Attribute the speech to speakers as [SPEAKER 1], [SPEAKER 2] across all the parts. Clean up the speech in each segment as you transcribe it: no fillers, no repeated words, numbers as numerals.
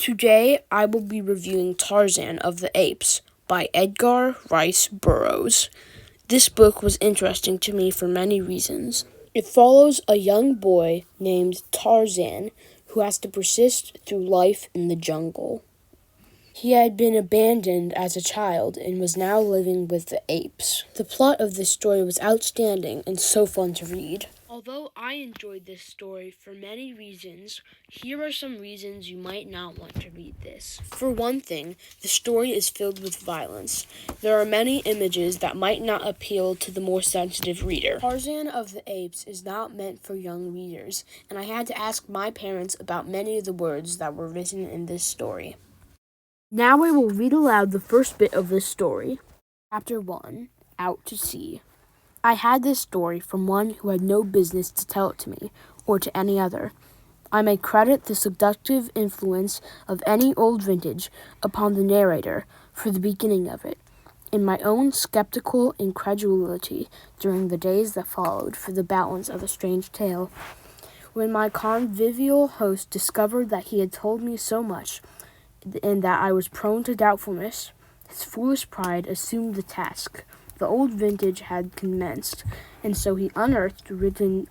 [SPEAKER 1] Today, I will be reviewing Tarzan of the Apes by Edgar Rice Burroughs. This book was interesting to me for many reasons. It follows a young boy named Tarzan who has to persist through life in the jungle. He had been abandoned as a child and was now living with the apes. The plot of this story was outstanding and so fun to read. Although I enjoyed this story for many reasons, here are some reasons you might not want to read this. For one thing, the story is filled with violence. There are many images that might not appeal to the more sensitive reader. Tarzan of the Apes is not meant for young readers, and I had to ask my parents about many of the words that were written in this story. Now I will read aloud the first bit of this story. Chapter 1, Out to Sea. I had this story from one who had no business to tell it to me, or to any other. I may credit the seductive influence of any old vintage upon the narrator for the beginning of it, in my own skeptical incredulity during the days that followed for the balance of a strange tale. When my convivial host discovered that he had told me so much, and that I was prone to doubtfulness, his foolish pride assumed the task. The old vintage had commenced, and so he unearthed written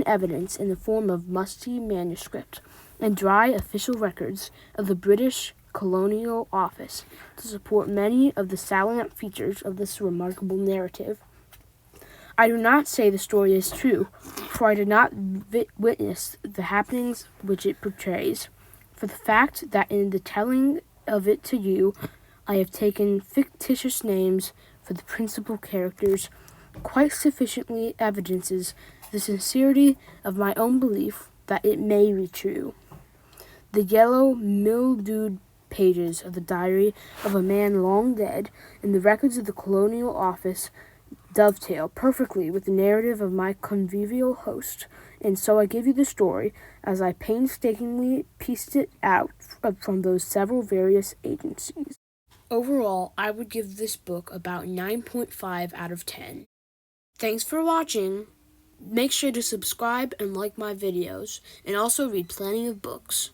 [SPEAKER 1] evidence in the form of musty manuscript and dry official records of the British Colonial Office to support many of the salient features of this remarkable narrative. I do not say the story is true, for I did not witness the happenings which it portrays. For the fact that in the telling of it to you, I have taken fictitious names for the principal characters quite sufficiently evidences the sincerity of my own belief that it may be true. The yellow, mildewed pages of the diary of a man long dead and the records of the Colonial Office dovetail perfectly with the narrative of my convivial host, and so I give you the story as I painstakingly pieced it out from those several various agencies. Overall, I would give this book about 9.5 out of 10. Thanks for watching. Make sure to subscribe and like my videos, and also read plenty of books.